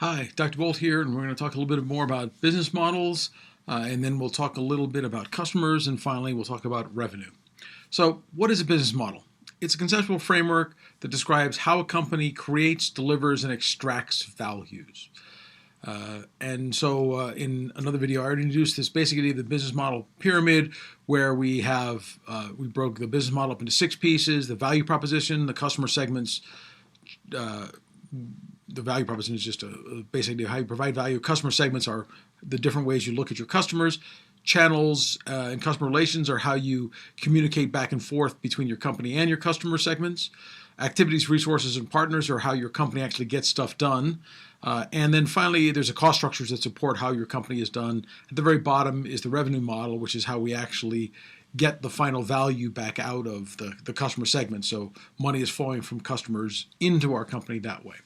Hi, Dr. Boult here, and we're going to talk a little bit more about business models, and then we'll talk a little bit about customers, and finally we'll talk about revenue. So, what is a business model? It's a conceptual framework that describes how a company creates, delivers, and extracts values. In another video, I already introduced this basically the business model pyramid, where we broke the business model up into 6 pieces: the value proposition, the customer segments. The value proposition is just basically how you provide value. Customer segments are the different ways you look at your customers. Channels and customer relations are how you communicate back and forth between your company and your customer segments. Activities, resources, and partners are how your company actually gets stuff done. And then finally, there's a cost structures that support how your company is done. At the very bottom is the revenue model, which is how we actually get the final value back out of the customer segment. So money is flowing from customers into our company that way.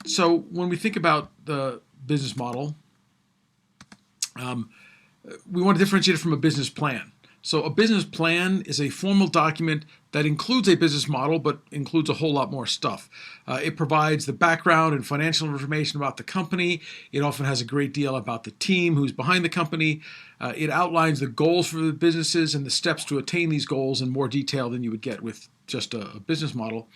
So when we think about the business model, we want to differentiate it from a business plan. So a business plan is a formal document that includes a business model, but includes a whole lot more stuff. It provides the background and financial information about the company. It often has a great deal about the team who's behind the company. It outlines the goals for the businesses and the steps to attain these goals in more detail than you would get with just a business model.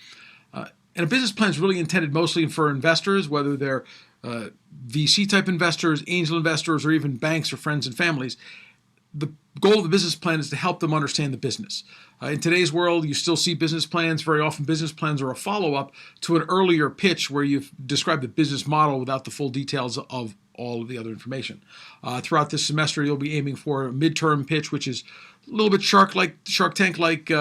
And a business plan is really intended mostly for investors, whether they're VC-type investors, angel investors, or even banks or friends and families. The goal of the business plan is to help them understand the business. In today's world, you still see business plans. Very often, business plans are a follow-up to an earlier pitch where you've described the business model without the full details of all of the other information. Throughout this semester, you'll be aiming for a midterm pitch, which is a little bit Shark Tank-like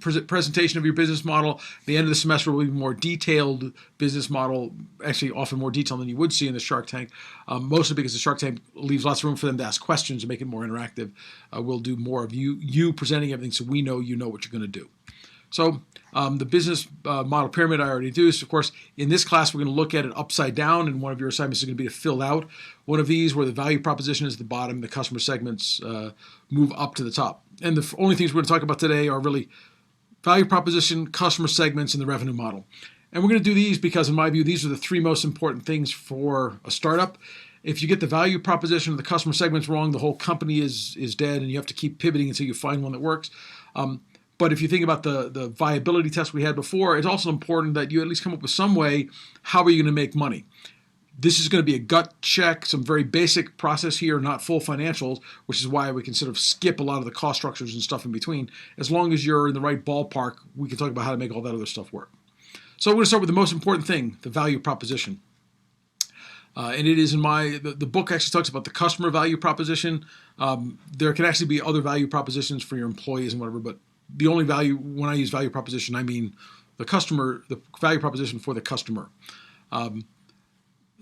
presentation of your business model. At the end of the semester will be more detailed business model, actually often more detailed than you would see in the Shark Tank, mostly because the Shark Tank leaves lots of room for them to ask questions and make it more interactive. We'll do more of you presenting everything so we know you know what you're going to do. So the business model pyramid I already introduced. Of course, in this class, we're going to look at it upside down, and one of your assignments is going to be to fill out one of these where the value proposition is the bottom, the customer segments move up to the top. And the only things we're going to talk about today are really value proposition, customer segments, and the revenue model. And we're going to do these because, in my view, these are the 3 most important things for a startup. If you get the value proposition or the customer segments wrong, the whole company is dead, and you have to keep pivoting until you find one that works. But if you think about the viability test we had before, it's also important that you at least come up with some way, how are you going to make money? This is going to be a gut check, some very basic process here, not full financials, which is why we can sort of skip a lot of the cost structures and stuff in between. As long as you're in the right ballpark, we can talk about how to make all that other stuff work. So we're going to start with the most important thing, the value proposition. And it is in the book actually talks about the customer value proposition. There can actually be other value propositions for your employees and whatever, but the only value, when I use value proposition, I mean the value proposition for the customer.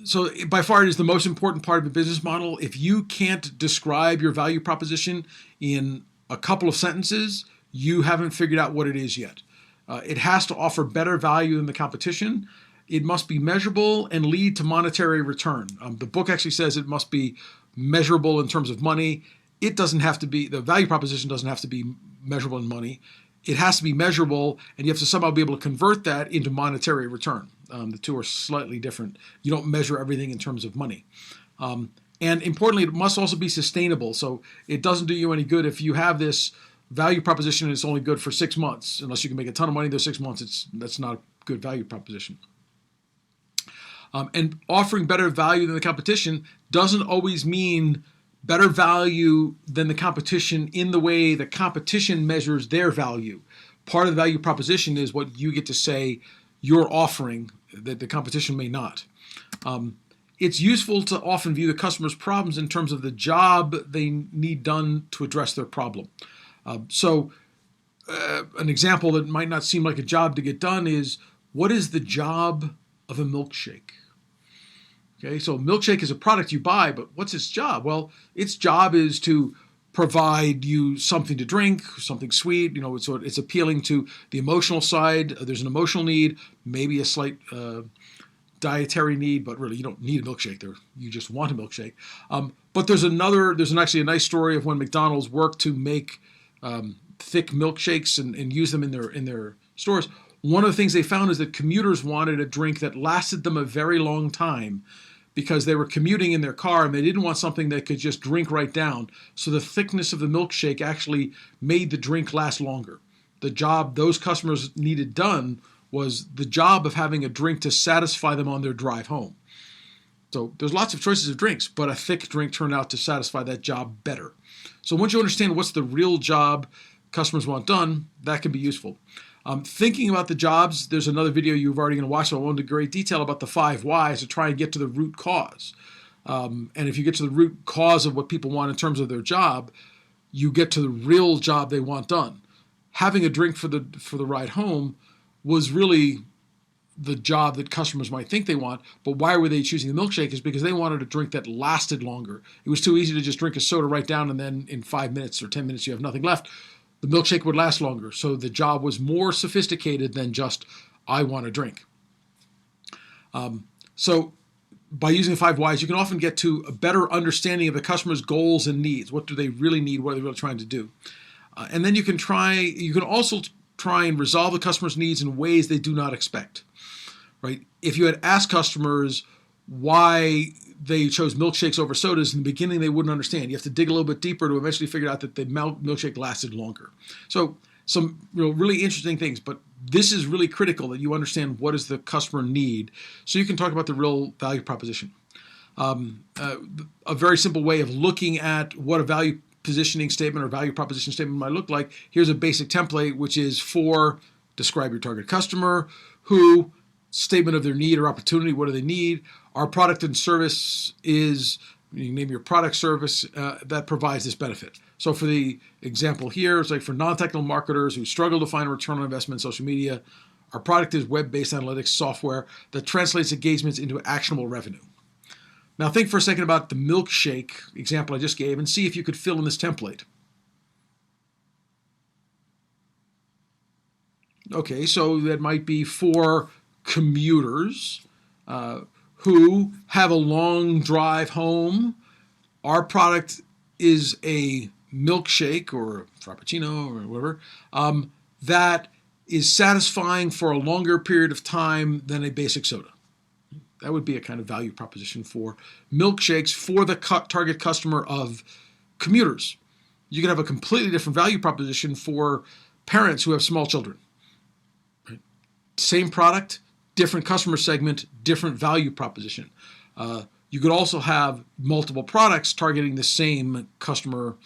So by far it is the most important part of a business model. If you can't describe your value proposition in a couple of sentences, you haven't figured out what it is yet. It has to offer better value than the competition. It must be measurable and lead to monetary return. The book actually says it must be measurable in terms of money. It doesn't have to be, the value proposition doesn't have to be measurable in money. It has to be measurable, and you have to somehow be able to convert that into monetary return. The two are slightly different. You don't measure everything in terms of money. And importantly, it must also be sustainable. So it doesn't do you any good if you have this value proposition and it's only good for 6 months. Unless you can make a ton of money in those 6 months, that's not a good value proposition. And offering better value than the competition doesn't always mean better value than the competition in the way the competition measures their value. Part of the value proposition is what you get to say you're offering that the competition may not. It's useful to often view the customer's problems in terms of the job they need done to address their problem. So an example that might not seem like a job to get done is, what is the job of a milkshake? Okay, so a milkshake is a product you buy, but what's its job? Well, its job is to provide you something to drink, something sweet. So it's appealing to the emotional side. There's an emotional need, maybe a slight dietary need, but really you don't need a milkshake there. You just want a milkshake. But there's actually a nice story of when McDonald's worked to make thick milkshakes and use them in their stores. One of the things they found is that commuters wanted a drink that lasted them a very long time because they were commuting in their car and they didn't want something they could just drink right down. So the thickness of the milkshake actually made the drink last longer. The job those customers needed done was the job of having a drink to satisfy them on their drive home. So there's lots of choices of drinks, but a thick drink turned out to satisfy that job better. So once you understand what's the real job customers want done, that can be useful. Thinking about the jobs, there's another video you've already going to watch, so I won't go into great detail about the 5 whys to try and get to the root cause. And if you get to the root cause of what people want in terms of their job, you get to the real job they want done. Having a drink for the ride home was really the job that customers might think they want, but why were they choosing the milkshake is because they wanted a drink that lasted longer. It was too easy to just drink a soda right down and then in 5 minutes or 10 minutes you have nothing left. The milkshake would last longer, so the job was more sophisticated than just, I want a drink. So by using the 5 whys, you can often get to a better understanding of the customer's goals and needs. What do they really need? What are they really trying to do? And then you can also try and resolve the customer's needs in ways they do not expect. Right? If you had asked customers why they chose milkshakes over sodas in the beginning, they wouldn't understand. You have to dig a little bit deeper to eventually figure out that the milkshake lasted longer. So some really interesting things, but this is really critical that you understand what does the customer need so you can talk about the real value proposition. A very simple way of looking at what a value positioning statement or value proposition statement might look like, here's a basic template, which is for describe your target customer, who, statement of their need or opportunity, what do they need? Our product and service is, you name your product service, that provides this benefit. So for the example here, it's like for non-technical marketers who struggle to find a return on investment in social media, our product is web-based analytics software that translates engagements into actionable revenue. Now think for a second about the milkshake example I just gave and see if you could fill in this template. Okay, so that might be for commuters who have a long drive home. Our product is a milkshake or a frappuccino or whatever that is satisfying for a longer period of time than a basic soda. That would be a kind of value proposition for milkshakes for the target customer of commuters. You could have a completely different value proposition for parents who have small children. Right? Same product, different customer segment, different value proposition. You could also have multiple products targeting the same customer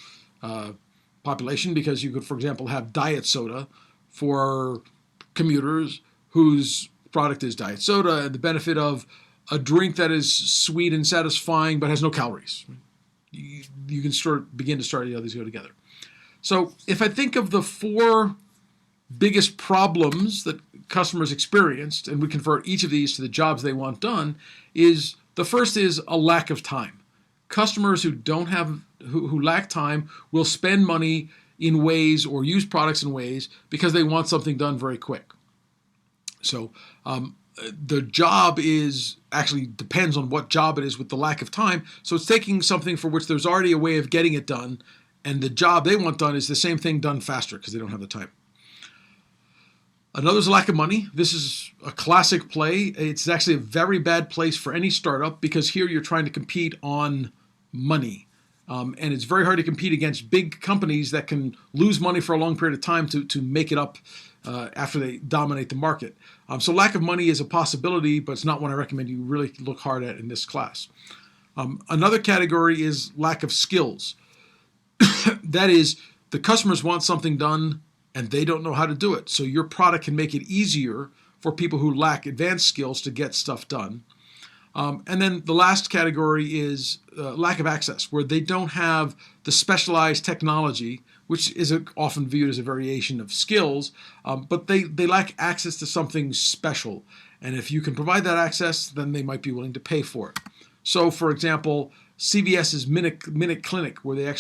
population because you could, for example, have diet soda for commuters whose product is diet soda and the benefit of a drink that is sweet and satisfying but has no calories. You can begin to start these go together. So if I think of the 4 biggest problems that customers experienced, and we convert each of these to the jobs they want done, is the first is a lack of time. Customers who lack time will spend money in ways or use products in ways because they want something done very quick. So the job actually depends on what job it is with the lack of time. So it's taking something for which there's already a way of getting it done, and the job they want done is the same thing done faster because they don't have the time. Another is a lack of money. This is a classic play. It's actually a very bad place for any startup because here you're trying to compete on money. And it's very hard to compete against big companies that can lose money for a long period of time to make it up after they dominate the market. So lack of money is a possibility, but it's not one I recommend you really look hard at in this class. Another category is lack of skills. That is, the customers want something done and they don't know how to do it. So your product can make it easier for people who lack advanced skills to get stuff done. And then the last category is lack of access, where they don't have the specialized technology, which is often viewed as a variation of skills, but they lack access to something special. And if you can provide that access, then they might be willing to pay for it. So, for example, CVS's Minute Clinic, where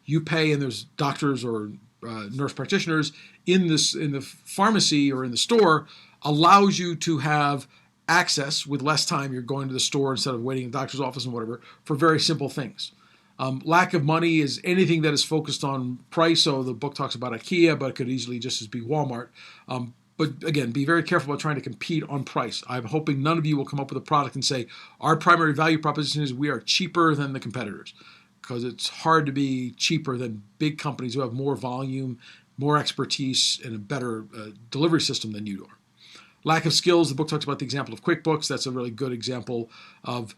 you pay and there's doctors or nurse practitioners in the pharmacy or in the store, allows you to have access with less time. You're going to the store instead of waiting in the doctor's office and whatever for very simple things. Lack of money is anything that is focused on price. So the book talks about IKEA, but it could easily just as be Walmart. But again, be very careful about trying to compete on price. I'm hoping none of you will come up with a product and say, our primary value proposition is we are cheaper than the competitors. Because it's hard to be cheaper than big companies who have more volume, more expertise, and a better delivery system than you do. Lack of skills, the book talks about the example of QuickBooks. That's a really good example of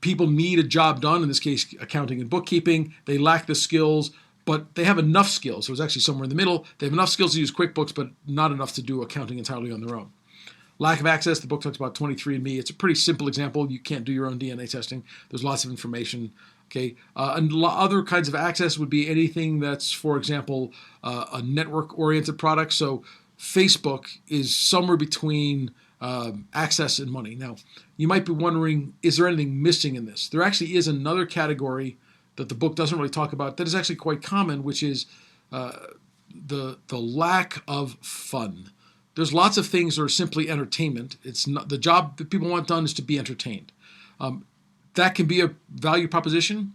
people need a job done, in this case, accounting and bookkeeping. They lack the skills, but they have enough skills. So it's actually somewhere in the middle. They have enough skills to use QuickBooks, but not enough to do accounting entirely on their own. Lack of access, the book talks about 23andMe. It's a pretty simple example. You can't do your own DNA testing. There's lots of information. Okay, and other kinds of access would be anything that's, for example, a network-oriented product. So Facebook is somewhere between access and money. Now, you might be wondering, is there anything missing in this? There actually is another category that the book doesn't really talk about that is actually quite common, which is the lack of fun. There's lots of things that are simply entertainment. It's not the job that people want done is to be entertained. That can be a value proposition.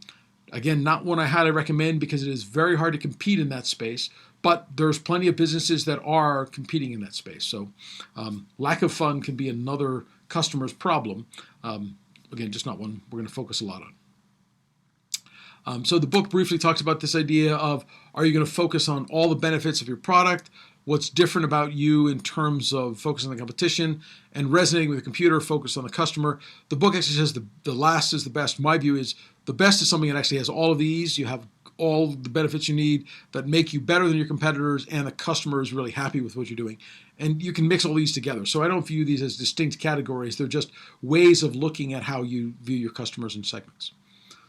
Again, not one I highly recommend because it is very hard to compete in that space, but there's plenty of businesses that are competing in that space. So lack of fun can be another customer's problem. Again, just not one we're going to focus a lot on. So the book briefly talks about this idea of, are you going to focus on all the benefits of your product? What's different about you in terms of focusing on the competition and resonating with the computer, focus on the customer. The book actually says the last is the best. My view is the best is something that actually has all of these. You have all the benefits you need that make you better than your competitors, and the customer is really happy with what you're doing. And you can mix all these together. So I don't view these as distinct categories. They're just ways of looking at how you view your customers and segments.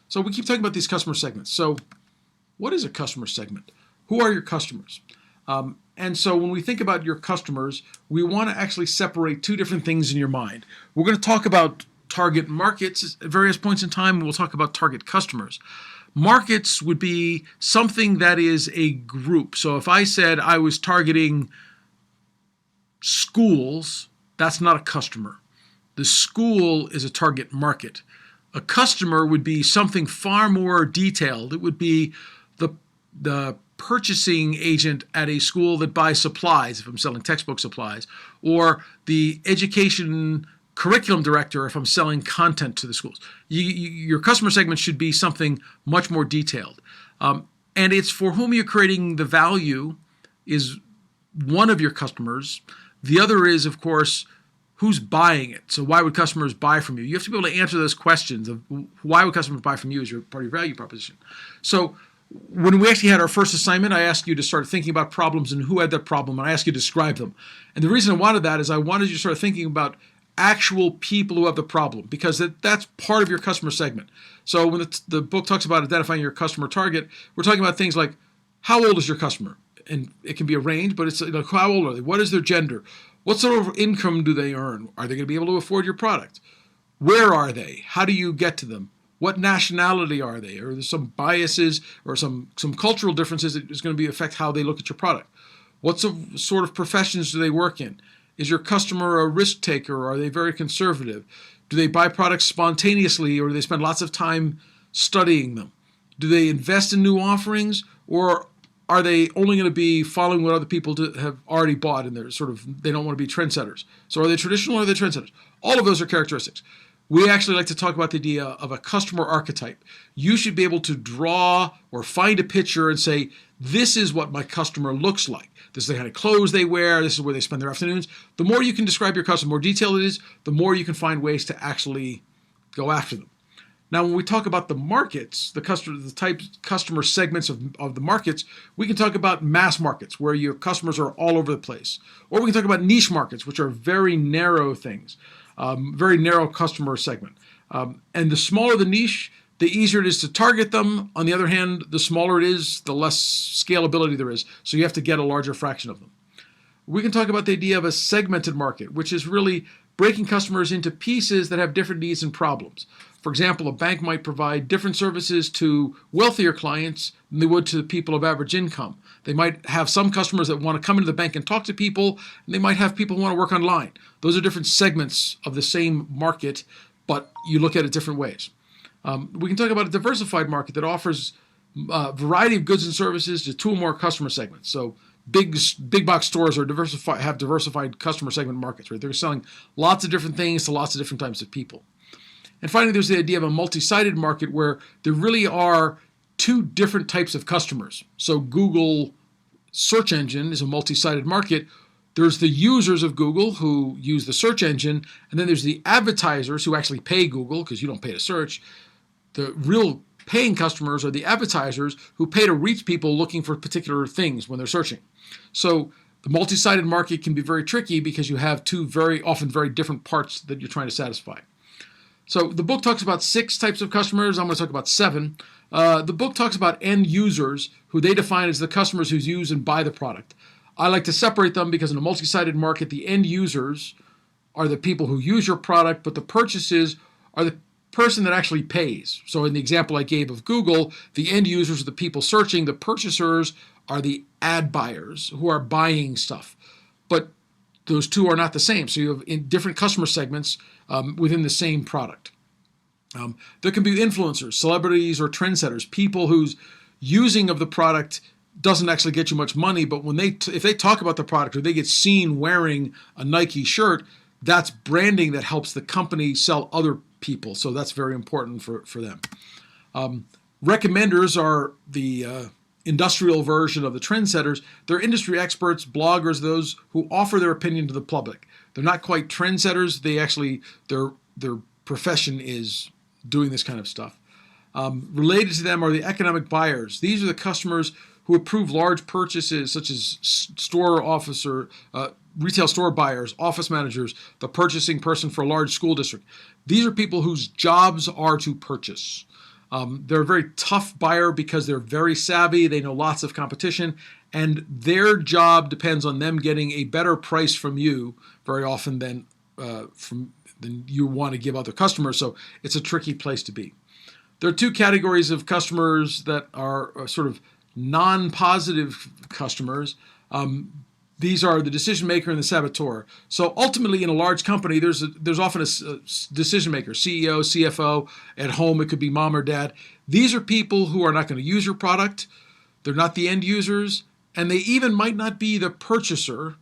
So we keep talking about these customer segments. So what is a customer segment? Who are your customers? And so when we think about your customers, we want to actually separate two different things in your mind. We're going to talk about target markets at various points in time, and we'll talk about target customers. Markets would be something that is a group. So if I said I was targeting schools, that's not a customer. The school is a target market. A customer would be something far more detailed. It would be the purchasing agent at a school that buys supplies, if I'm selling textbook supplies, or the education curriculum director if I'm selling content to the schools. Your customer segment should be something much more detailed. And it's for whom you're creating the value is one of your customers. The other is, of course, who's buying it. So why would customers buy from you? You have to be able to answer those questions of why would customers buy from you as your part of your value proposition. So when we actually had our first assignment, I asked you to start thinking about problems and who had that problem, and I asked you to describe them. And the reason I wanted that is I wanted you to start thinking about actual people who have the problem, because that's part of your customer segment. So when the book talks about identifying your customer target, we're talking about things like, how old is your customer? And it can be a range, but it's like, how old are they? What is their gender? What sort of income do they earn? Are they going to be able to afford your product? Where are they? How do you get to them? What nationality are they? Are there some biases or some cultural differences that is going to affect how they look at your product? What sort of professions do they work in? Is your customer a risk taker, or are they very conservative? Do they buy products spontaneously, or do they spend lots of time studying them? Do they invest in new offerings, or are they only going to be following what other people have already bought, and they don't want to be trendsetters? So are they traditional or are they trendsetters? All of those are characteristics. We actually like to talk about the idea of a customer archetype. You should be able to draw or find a picture and say, this is what my customer looks like. This is the kind of clothes they wear. This is where they spend their afternoons. The more you can describe your customer, the more detailed it is, the more you can find ways to actually go after them. Now, when we talk about the markets, the customer segments of the markets, we can talk about mass markets where your customers are all over the place. Or we can talk about niche markets, which are very narrow things, very narrow customer segment. And the smaller the niche, the easier it is to target them. On the other hand, the smaller it is, the less scalability there is. So you have to get a larger fraction of them. We can talk about the idea of a segmented market, which is really breaking customers into pieces that have different needs and problems. For example, a bank might provide different services to wealthier clients than they would to the people of average income. They might have some customers that want to come into the bank and talk to people, and they might have people who want to work online. Those are different segments of the same market, but you look at it different ways. We can talk about a diversified market that offers a variety of goods and services to two or more customer segments. So big box stores are have diversified customer segment markets, right? They're selling lots of different things to lots of different types of people. And finally, there's the idea of a multi-sided market where there really are two different types of customers. So Google search engine is a multi-sided market. There's the users of Google who use the search engine, and then there's the advertisers who actually pay Google, because you don't pay to search. The real paying customers are the advertisers who pay to reach people looking for particular things when they're searching. So the multi-sided market can be very tricky because you have two often very different parts that you're trying to satisfy. So the book talks about 6 types of customers. I'm going to talk about 7. The book talks about end users, who they define as the customers who use and buy the product. I like to separate them because in a multi-sided market, the end users are the people who use your product, but the purchases are the person that actually pays. So in the example I gave of Google, the end users are the people searching. The purchasers are the ad buyers who are buying stuff. But those two are not the same. So you have in different customer segments within the same product. There can be influencers, celebrities, or trendsetters, people whose using of the product doesn't actually get you much money, but when if they talk about the product or they get seen wearing a Nike shirt, that's branding that helps the company sell other people. So that's very important for them. Recommenders are the industrial version of the trendsetters. They're industry experts, bloggers, those who offer their opinion to the public. They're not quite trendsetters. They actually, their profession is doing this kind of stuff. Related to them are the economic buyers. These are the customers who approve large purchases, such as retail store buyers, office managers, the purchasing person for a large school district. These are people whose jobs are to purchase. They're a very tough buyer because they're very savvy. They know lots of competition, and their job depends on them getting a better price from you very often than you want to give other customers. So it's a tricky place to be. There are 2 categories of customers that are sort of non-positive customers. These are the decision maker and the saboteur. So ultimately, in a large company, there's often a decision maker, CEO, CFO. At home, it could be mom or dad. These are people who are not going to use your product. They're not the end users, and they even might not be the purchaser,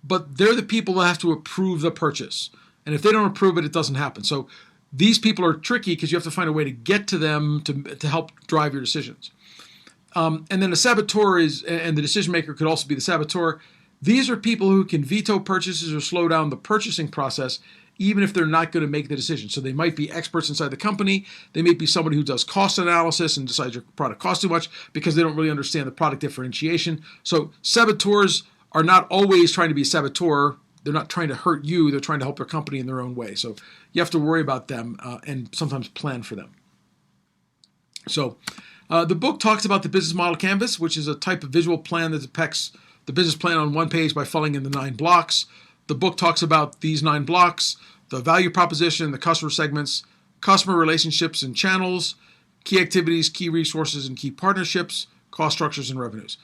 but they're the people that have to approve the purchase. And if they don't approve it, it doesn't happen. So these people are tricky because you have to find a way to get to them to help drive your decisions. And then the saboteur and the decision maker could also be the saboteur. These are people who can veto purchases or slow down the purchasing process, even if they're not going to make the decision. So they might be experts inside the company. They may be somebody who does cost analysis and decides your product costs too much because they don't really understand the product differentiation. So saboteurs are not always trying to be a saboteur. They're not trying to hurt you. They're trying to help their company in their own way. So you have to worry about them and sometimes plan for them. So the book talks about the business model canvas, which is a type of visual plan that depicts the business plan on one page by filling in the 9 blocks. The book talks about these 9 blocks: the value proposition, the customer segments, customer relationships and channels, key activities, key resources, and key partnerships, cost structures, and revenues.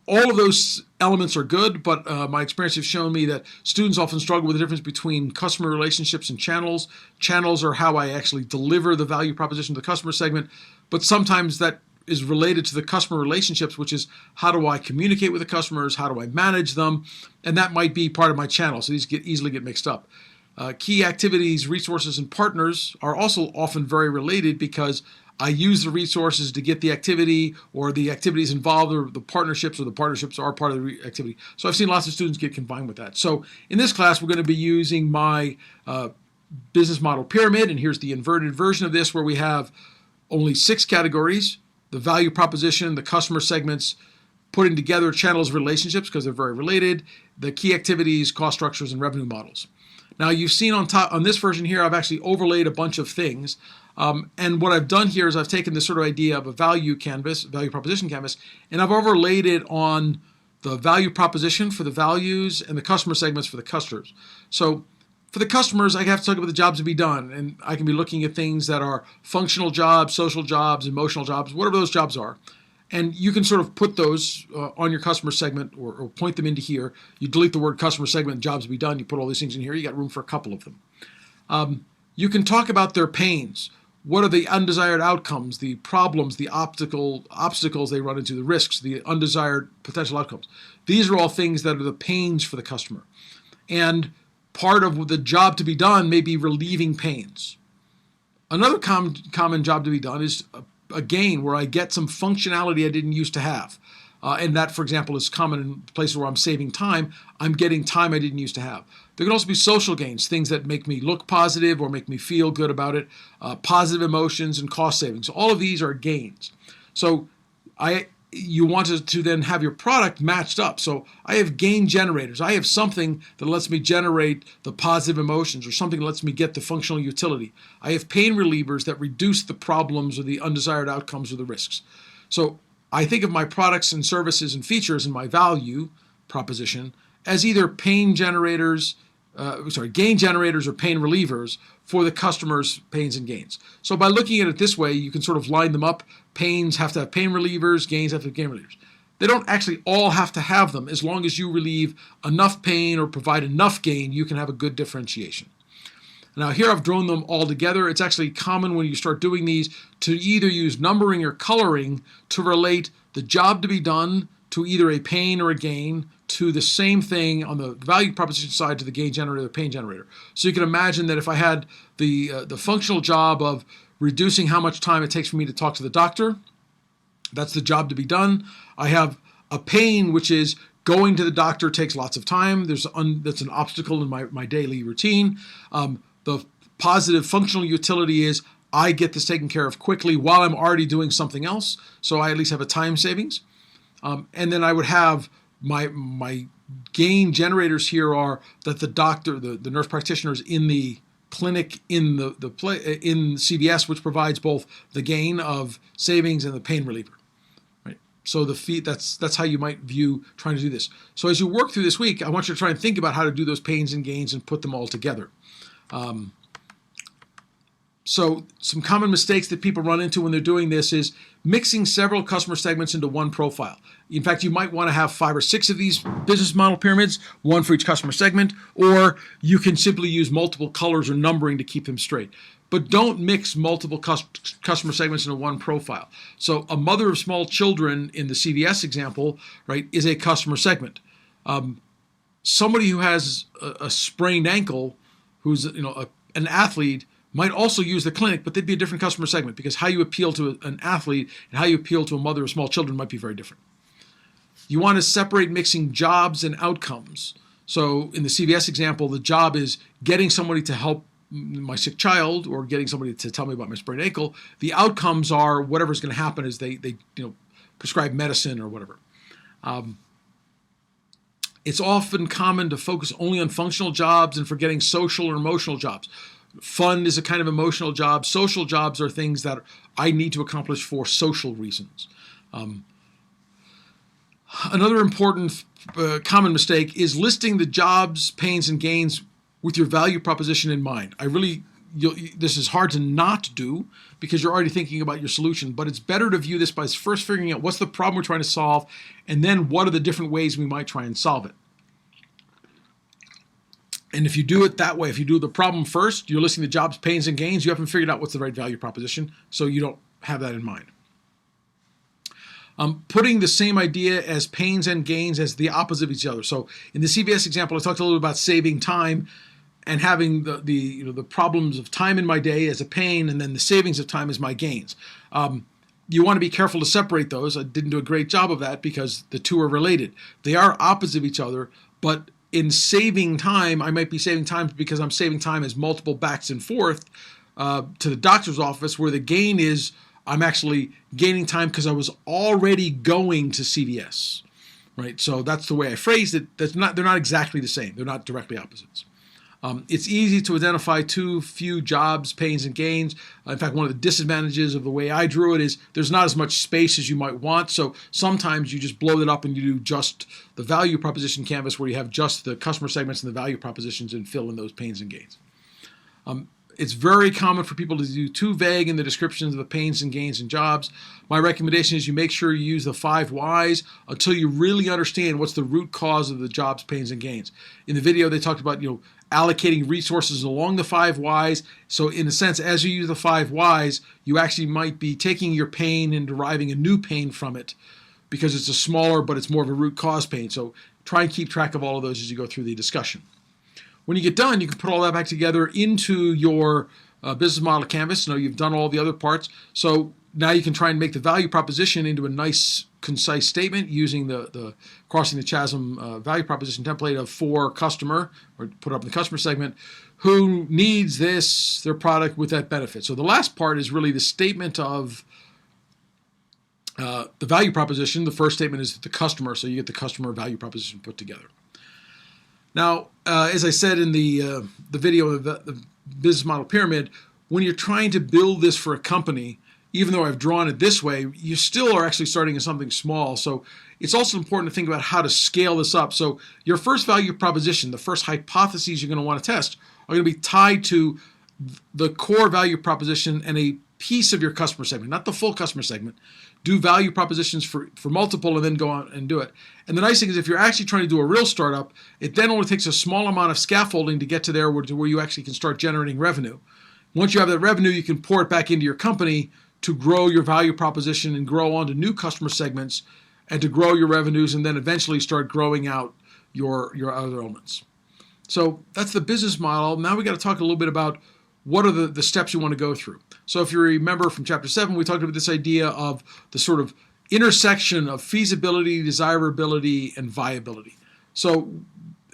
All of those elements are good, but my experience has shown me that students often struggle with the difference between customer relationships and channels. Channels are how I actually deliver the value proposition to the customer segment, but sometimes that is related to the customer relationships, which is how do I communicate with the customers, how do I manage them, and that might be part of my channel, so these easily get mixed up. Key activities, resources, and partners are also often very related because I use the resources to get the activity, or the activities involved, or the partnerships are part of the activity. So I've seen lots of students get combined with that. So in this class, we're going to be using my business model pyramid, and here's the inverted version of this where we have only 6 categories: the value proposition, the customer segments, putting together channels, relationships because they're very related, the key activities, cost structures, and revenue models. Now you've seen on this version here, I've actually overlaid a bunch of things. And what I've done here is I've taken this sort of idea of a value proposition canvas, and I've overlaid it on the value proposition for the values and the customer segments for the customers. So for the customers, I have to talk about the jobs to be done, and I can be looking at things that are functional jobs, social jobs, emotional jobs, whatever those jobs are. And you can sort of put those on your customer segment or point them into here. You delete the word customer segment, jobs to be done. You put all these things in here. You got room for a couple of them. You can talk about their pains. What are the undesired outcomes, the problems, the obstacles they run into, the risks, the undesired potential outcomes? These are all things that are the pains for the customer. And part of the job to be done may be relieving pains. Another common job to be done is a gain where I get some functionality I didn't used to have. And that, for example, is common in places where I'm saving time. I'm getting time I didn't used to have. There can also be social gains, things that make me look positive or make me feel good about it, positive emotions and cost savings. All of these are gains. So you want to then have your product matched up. So I have gain generators. I have something that lets me generate the positive emotions or something that lets me get the functional utility. I have pain relievers that reduce the problems or the undesired outcomes or the risks. So I think of my products and services and features and my value proposition as either gain generators or pain relievers for the customer's pains and gains. So by looking at it this way, you can sort of line them up. Pains have to have pain relievers, gains have to have gain relievers. They don't actually all have to have them. As long as you relieve enough pain or provide enough gain, you can have a good differentiation. Now here I've drawn them all together. It's actually common when you start doing these to either use numbering or coloring to relate the job to be done to either a pain or a gain to the same thing on the value proposition side to the gain generator or the pain generator. So you can imagine that if I had the functional job of reducing how much time it takes for me to talk to the doctor, that's the job to be done. I have a pain, which is going to the doctor takes lots of time. That's an obstacle in my daily routine. The positive functional utility is I get this taken care of quickly while I'm already doing something else. So I at least have a time savings. And then I would have my gain generators here are that the doctor, the nurse practitioners in the clinic in in CVS, which provides both the gain of savings and the pain reliever. Right. So that's how you might view trying to do this. So as you work through this week, I want you to try and think about how to do those pains and gains and put them all together. So some common mistakes that people run into when they're doing this is mixing several customer segments into one profile. In fact, you might want to have 5 or 6 of these business model pyramids, one for each customer segment, or you can simply use multiple colors or numbering to keep them straight. But don't mix multiple customer segments into one profile. So a mother of small children in the CVS example, right, is a customer segment. Somebody who has a sprained ankle, who's an athlete, might also use the clinic, but they'd be a different customer segment because how you appeal to an athlete and how you appeal to a mother of small children might be very different. You want to separate mixing jobs and outcomes. So in the CVS example, the job is getting somebody to help my sick child or getting somebody to tell me about my sprained ankle. The outcomes are whatever's going to happen is they prescribe medicine or whatever. It's often common to focus only on functional jobs and forgetting social or emotional jobs. Fun is a kind of emotional job. Social jobs are things that I need to accomplish for social reasons. Another important common mistake is listing the jobs, pains, and gains with your value proposition in mind. This is hard to not do because you're already thinking about your solution, but it's better to view this by first figuring out what's the problem we're trying to solve, and then what are the different ways we might try and solve it. And if you do it that way, if you do the problem first, you're listing the jobs, pains, and gains, you haven't figured out what's the right value proposition, so you don't have that in mind. Putting the same idea as pains and gains as the opposite of each other. So in the CVS example, I talked a little bit about saving time and having the problems of time in my day as a pain, and then the savings of time as my gains. You want to be careful to separate those. I didn't do a great job of that because the two are related. They are opposite of each other, but in saving time, I might be saving time because I'm saving time as multiple backs and forth to the doctor's office, where the gain is I'm actually gaining time because I was already going to CVS, right? So that's the way I phrased it. They're not exactly the same. They're not directly opposites. It's easy to identify too few jobs, pains, and gains. In fact, one of the disadvantages of the way I drew it is there's not as much space as you might want. So sometimes you just blow it up and you do just the value proposition canvas where you have just the customer segments and the value propositions and fill in those pains and gains. It's very common for people to do too vague in the descriptions of the pains and gains and jobs. My recommendation is you make sure you use the 5 whys until you really understand what's the root cause of the jobs, pains, and gains. In the video, they talked about allocating resources along the 5 whys. So in a sense, as you use the 5 whys, you actually might be taking your pain and deriving a new pain from it, because it's a smaller, but it's more of a root cause pain. So try and keep track of all of those as you go through the discussion. When you get done, you can put all that back together into your business model canvas. You've done all the other parts. So now you can try and make the value proposition into a nice, concise statement using the Crossing the Chasm value proposition template of for customer, or put up in the customer segment, who needs their product with that benefit. So the last part is really the statement of the value proposition. The first statement is the customer, so you get the customer value proposition put together. Now, as I said in the video of the business model pyramid, when you're trying to build this for a company, even though I've drawn it this way, you still are actually starting in something small. So it's also important to think about how to scale this up. So your first value proposition, the first hypotheses you're going to want to test, are going to be tied to the core value proposition and a piece of your customer segment, not the full customer segment. Do value propositions for multiple and then go on and do it. And the nice thing is if you're actually trying to do a real startup, it then only takes a small amount of scaffolding to get to there where you actually can start generating revenue. Once you have that revenue, you can pour it back into your company to grow your value proposition and grow onto new customer segments and to grow your revenues and then eventually start growing out your other elements. So that's the business model. Now we got to talk a little bit about what are the steps you want to go through. So if you remember from Chapter 7, we talked about this idea of the sort of intersection of feasibility, desirability, and viability. So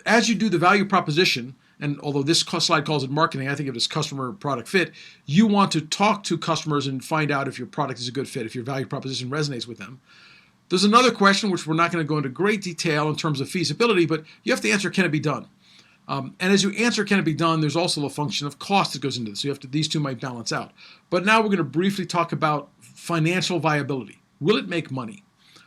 as you do the value proposition, and although this slide calls it marketing, I think of it as customer product fit, you want to talk to customers and find out if your product is a good fit, if your value proposition resonates with them. There's another question, which we're not going to go into great detail in terms of feasibility, but you have to answer, can it be done? And as you answer, can it be done, there's also a function of cost that goes into this. So these two might balance out. But now we're going to briefly talk about financial viability. Will it make money?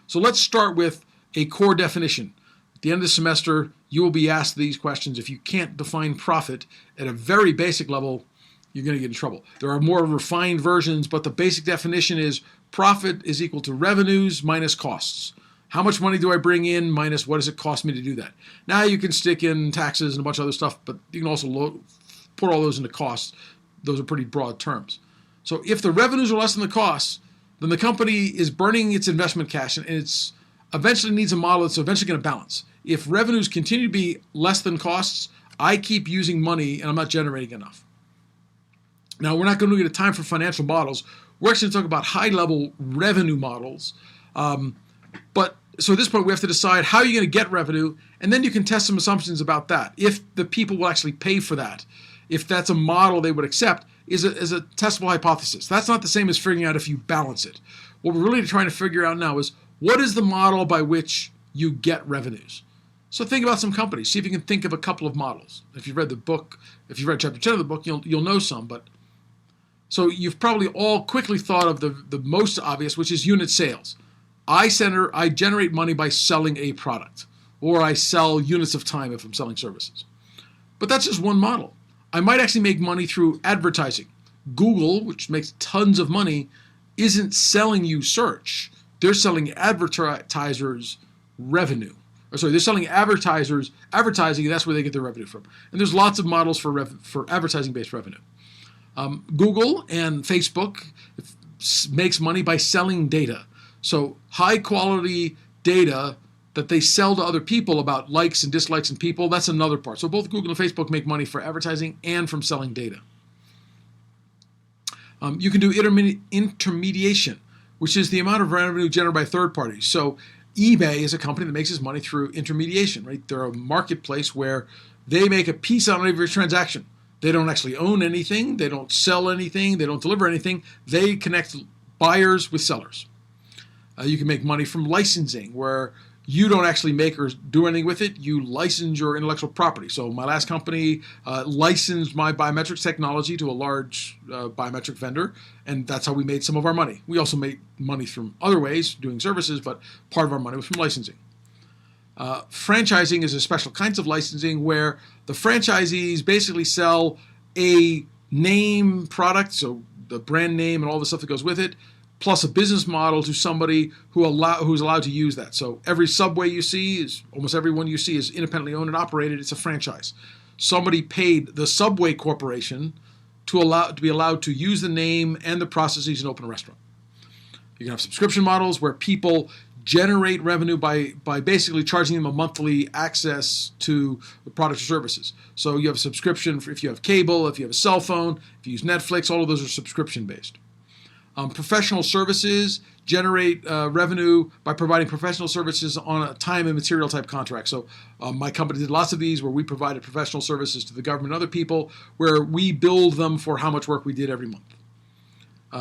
So let's start with a core definition. At the end of the semester, you will be asked these questions. If you can't define profit at a very basic level, you're going to get in trouble. There are more refined versions, but the basic definition is profit is equal to revenues minus costs. How much money do I bring in minus what does it cost me to do that? Now you can stick in taxes and a bunch of other stuff, but you can also put all those into costs. Those are pretty broad terms. So if the revenues are less than the costs, then the company is burning its investment cash and it's eventually needs a model that's eventually going to balance. If revenues continue to be less than costs, I keep using money and I'm not generating enough. Now we're not going to get a time for financial models. We're actually going to talk about high-level revenue models. So at this point, we have to decide how you're going to get revenue, and then you can test some assumptions about that. If the people will actually pay for that, if that's a model they would accept, is a testable hypothesis. That's not the same as figuring out if you balance it. What we're really trying to figure out now is what is the model by which you get revenues? So think about some companies. See if you can think of a couple of models. If you've read the book, if you've read Chapter 10 of the book, you'll know some. But so you've probably all quickly thought of the most obvious, which is unit sales. I generate money by selling a product, or I sell units of time if I'm selling services. But that's just one model. I might actually make money through advertising. Google, which makes tons of money, isn't selling you search. They're selling advertisers revenue. They're selling advertising, and that's where they get their revenue from. And there's lots of models for advertising-based revenue. Google and Facebook makes money by selling data. So high quality data that they sell to other people about likes and dislikes in people, that's another part. So both Google and Facebook make money for advertising and from selling data. You can do intermediation, which is the amount of revenue generated by third parties. So eBay is a company that makes its money through intermediation, right? They're a marketplace where they make a piece on every transaction. They don't actually own anything. They don't sell anything. They don't deliver anything. They connect buyers with sellers. You can make money from licensing, where you don't actually make or do anything with it. You license your intellectual property. So my last company licensed my biometrics technology to a large biometric vendor, and that's how we made some of our money. We also made money from other ways, doing services, but part of our money was from licensing. Franchising is a special kinds of licensing where the franchisees basically sell a name product, so the brand name and all the stuff that goes with it, plus a business model to somebody who's allowed to use that. So every Subway you see, almost everyone you see is independently owned and operated. It's a franchise. Somebody paid the Subway Corporation to be allowed to use the name and the processes and open a restaurant. You can have subscription models where people generate revenue by basically charging them a monthly access to the products or services. So you have a subscription if you have cable, if you have a cell phone, if you use Netflix, all of those are subscription based. Professional services generate revenue by providing professional services on a time and material type contract. So my company did lots of these where we provided professional services to the government and other people where we billed them for how much work we did every month.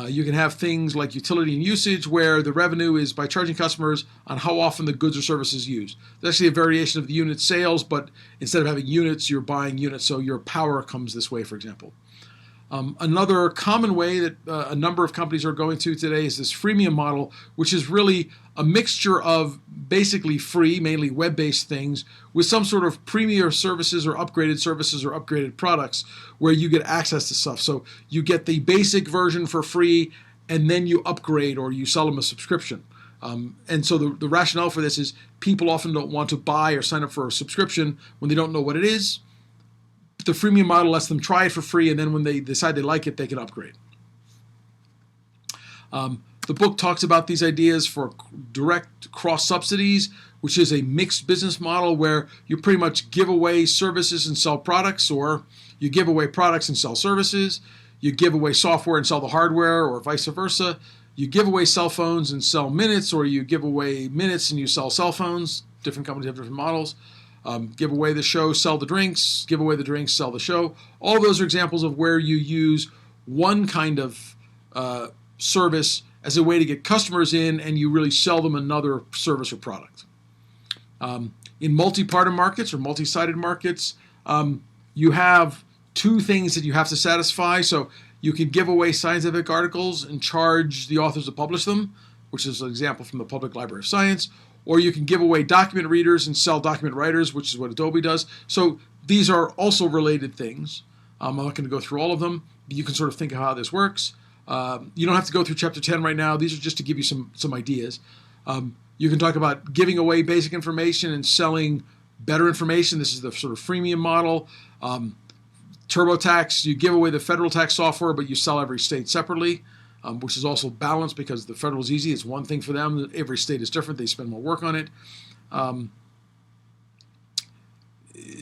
You can have things like utility and usage where the revenue is by charging customers on how often the goods or services used. There's actually a variation of the unit sales, but instead of having units, you're buying units, so your power comes this way, for example. Another common way that a number of companies are going to today is this freemium model, which is really a mixture of basically free, mainly web-based things, with some sort of premier services or upgraded products where you get access to stuff. So you get the basic version for free, and then you upgrade or you sell them a subscription. And so the rationale for this is people often don't want to buy or sign up for a subscription when they don't know what it is. The freemium model lets them try it for free, and then when they decide they like it, they can upgrade. The book talks about these ideas for direct cross subsidies, which is a mixed business model where you pretty much give away services and sell products, or you give away products and sell services. You give away software and sell the hardware, or vice versa. You give away cell phones and sell minutes, or you give away minutes and you sell cell phones. Different companies have different models. Give away the show, sell the drinks. Give away the drinks, sell the show. All of those are examples of where you use one kind of service as a way to get customers in, and you really sell them another service or product. In multi-party markets or multi-sided markets, you have two things that you have to satisfy. So you can give away scientific articles and charge the authors to publish them, which is an example from the Public Library of Science. Or you can give away document readers and sell document writers, which is what Adobe does. So these are also related things. I'm not going to go through all of them, but you can sort of think of how this works. You don't have to go through chapter 10 right now. These are just to give you some ideas. You can talk about giving away basic information and selling better information. This is the sort of freemium model. TurboTax, you give away the federal tax software, but you sell every state separately. Which is also balanced because the federal is easy. It's one thing for them. Every state is different. They spend more work on it.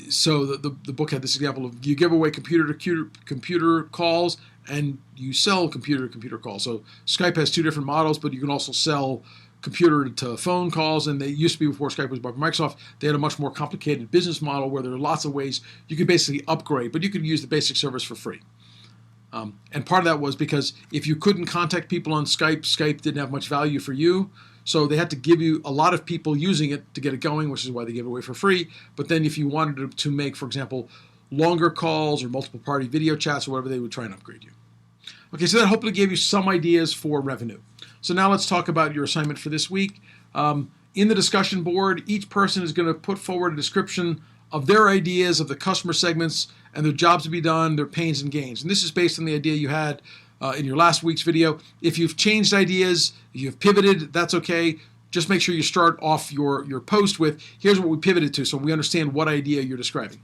So the book had this example of you give away computer calls and you sell computer calls. So Skype has two different models, but you can also sell computer to phone calls. And they used to be, before Skype was bought by Microsoft, they had a much more complicated business model where there are lots of ways you could basically upgrade, but you could use the basic service for free. And part of that was because if you couldn't contact people on Skype, Skype didn't have much value for you. So they had to give you a lot of people using it to get it going, which is why they gave it away for free. But then if you wanted to make, for example, longer calls or multiple party video chats or whatever, they would try and upgrade you. Okay, so that hopefully gave you some ideas for revenue. So now let's talk about your assignment for this week. In the discussion board, each person is going to put forward a description of their ideas of the customer segments and their jobs to be done, their pains and gains. And this is based on the idea you had in your last week's video. If you've changed ideas, if you've pivoted, that's okay. Just make sure you start off your post with, here's what we pivoted to, so we understand what idea you're describing.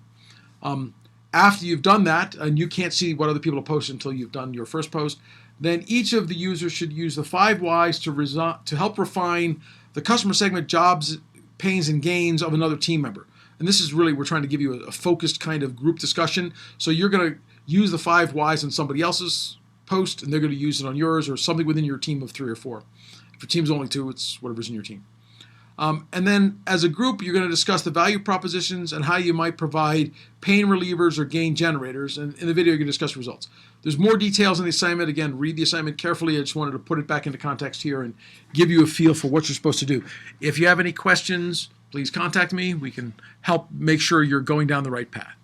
After you've done that, and you can't see what other people have posted until you've done your first post, then each of the users should use the 5 whys to help refine the customer segment jobs, pains, and gains of another team member. And this is really, we're trying to give you a focused kind of group discussion. So you're going to use the 5 whys on somebody else's post, and they're going to use it on yours or something within your team of 3 or 4. If your team's only 2, it's whatever's in your team. And then as a group, you're going to discuss the value propositions and how you might provide pain relievers or gain generators. And in the video, you're going to discuss results. There's more details in the assignment. Again, read the assignment carefully. I just wanted to put it back into context here and give you a feel for what you're supposed to do. If you have any questions, please contact me. We can help make sure you're going down the right path.